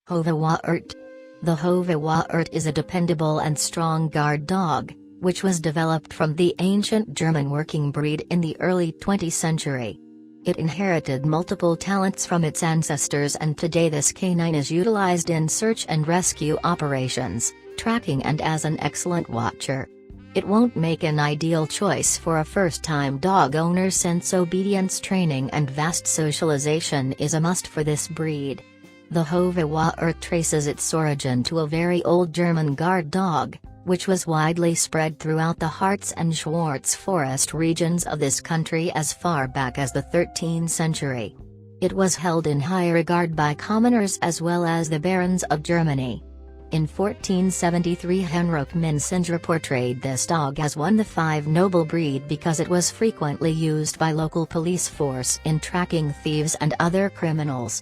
Hovawart. The Hovawart is a dependable and strong guard dog, which was developed from the ancient German working breed in the early 20th century. It inherited multiple talents from its ancestors, and today this canine is utilized in search and rescue operations, tracking, and as an excellent watcher. It won't make an ideal choice for a first-time dog owner, since obedience training and vast socialization is a must for this breed. The Hovawart traces its origin to a very old German guard dog, which was widely spread throughout the Harz and Schwarz Forest regions of this country as far back as the 13th century. It was held in high regard by commoners as well as the barons of Germany. In 1473, Henrich Mynsinger portrayed this dog as one of the 5 noble breed because it was frequently used by local police force in tracking thieves and other criminals.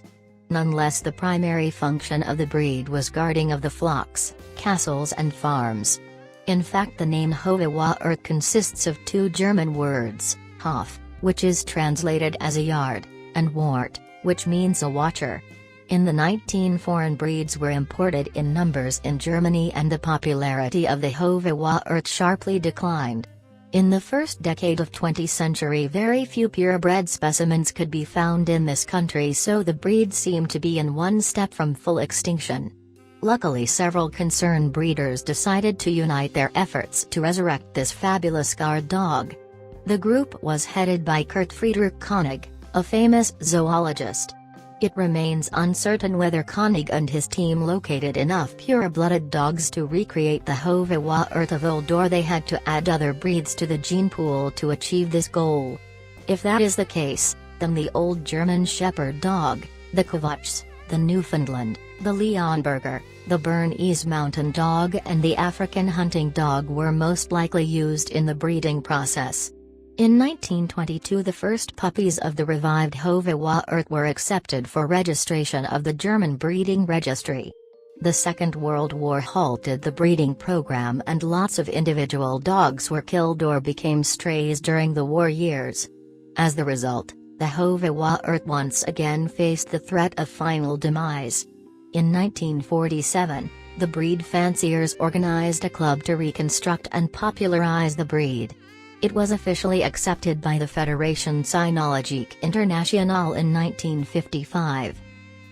Nonetheless, the primary function of the breed was guarding of the flocks, castles and farms. In fact, the name Hovawart consists of 2 German words, Hof, which is translated as a yard, and Wart, which means a watcher. In the 19 foreign breeds were imported in numbers in Germany, and the popularity of the Hovawart sharply declined. In the first decade of 20th century, very few purebred specimens could be found in this country, so the breed seemed to be in one step from full extinction. Luckily, several concerned breeders decided to unite their efforts to resurrect this fabulous guard dog. The group was headed by Kurt Friedrich Koenig, a famous zoologist. It remains uncertain whether Koenig and his team located enough pure-blooded dogs to recreate the Hovawart of old, or they had to add other breeds to the gene pool to achieve this goal. If that is the case, then the old German Shepherd dog, the Kovacs, the Newfoundland, the Leonberger, the Bernese Mountain Dog and the African Hunting Dog were most likely used in the breeding process. In 1922, the first puppies of the revived Hovawart were accepted for registration of the German Breeding Registry. The Second World War halted the breeding program, and lots of individual dogs were killed or became strays during the war years. As the result, the Hovawart once again faced the threat of final demise. In 1947, the breed fanciers organized a club to reconstruct and popularize the breed. It was officially accepted by the Fédération Cynologique Internationale in 1955.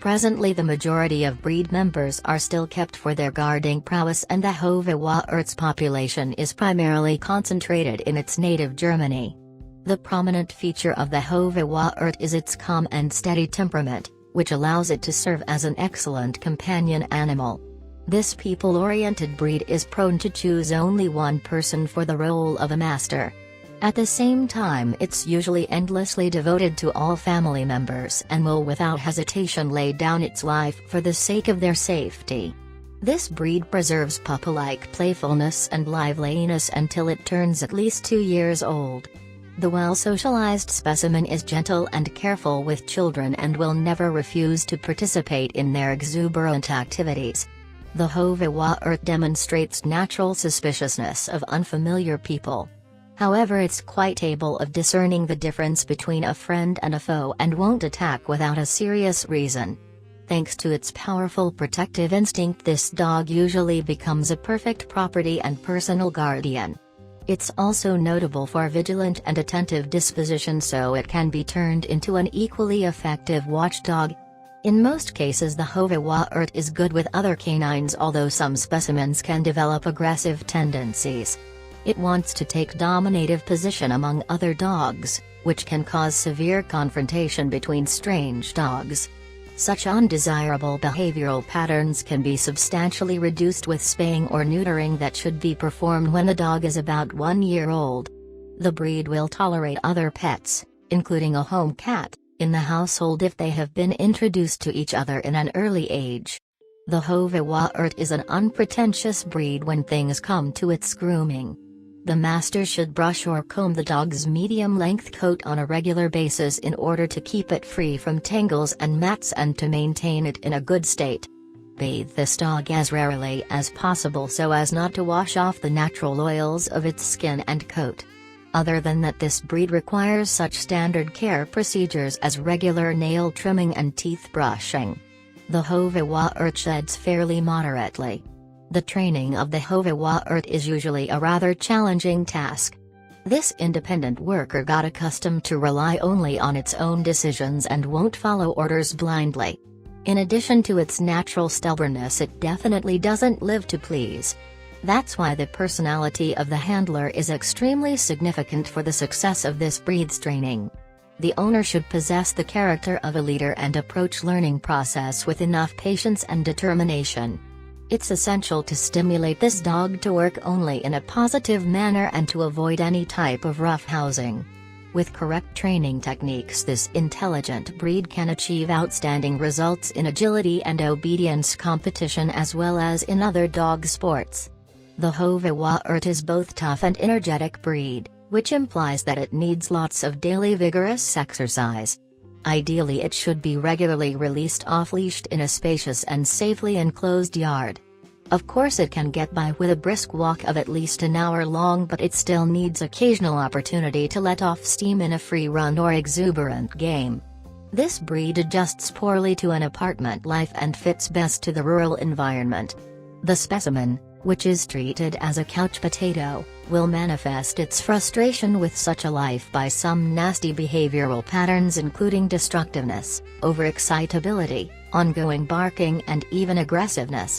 Presently, the majority of breed members are still kept for their guarding prowess, and the Hovawart's population is primarily concentrated in its native Germany. The prominent feature of the Hovawart is its calm and steady temperament, which allows it to serve as an excellent companion animal. This people-oriented breed is prone to choose only one person for the role of a master. At the same time, it's usually endlessly devoted to all family members and will without hesitation lay down its life for the sake of their safety. This breed preserves pup-like playfulness and liveliness until it turns at least 2 years old. The well-socialized specimen is gentle and careful with children and will never refuse to participate in their exuberant activities. The Hovawart demonstrates natural suspiciousness of unfamiliar people. However, it's quite able of discerning the difference between a friend and a foe and won't attack without a serious reason. Thanks to its powerful protective instinct, this dog usually becomes a perfect property and personal guardian. It's also notable for vigilant and attentive disposition, so it can be turned into an equally effective watchdog. In most cases, the Hovawart is good with other canines, although some specimens can develop aggressive tendencies. It wants to take dominative position among other dogs, which can cause severe confrontation between strange dogs. Such undesirable behavioral patterns can be substantially reduced with spaying or neutering that should be performed when the dog is about 1 year old. The breed will tolerate other pets, including a home cat, in the household if they have been introduced to each other in an early age. The Hovawart is an unpretentious breed when things come to its grooming. The master should brush or comb the dog's medium-length coat on a regular basis in order to keep it free from tangles and mats and to maintain it in a good state. Bathe this dog as rarely as possible so as not to wash off the natural oils of its skin and coat. Other than that, this breed requires such standard care procedures as regular nail trimming and teeth brushing. The Hovawart sheds fairly moderately. The training of the Hovawart is usually a rather challenging task. This independent worker got accustomed to rely only on its own decisions and won't follow orders blindly. In addition to its natural stubbornness, it definitely doesn't live to please. That's why the personality of the handler is extremely significant for the success of this breed's training. The owner should possess the character of a leader and approach learning process with enough patience and determination. It's essential to stimulate this dog to work only in a positive manner and to avoid any type of roughhousing. With correct training techniques, this intelligent breed can achieve outstanding results in agility and obedience competition as well as in other dog sports. The Hovawart is both tough and energetic breed, which implies that it needs lots of daily vigorous exercise. Ideally, it should be regularly released off-leashed in a spacious and safely enclosed yard. Of course, it can get by with a brisk walk of at least an hour long, but it still needs occasional opportunity to let off steam in a free run or exuberant game. This breed adjusts poorly to an apartment life and fits best to the rural environment. The specimen, which is treated as a couch potato, will manifest its frustration with such a life by some nasty behavioral patterns including destructiveness, overexcitability, ongoing barking and even aggressiveness.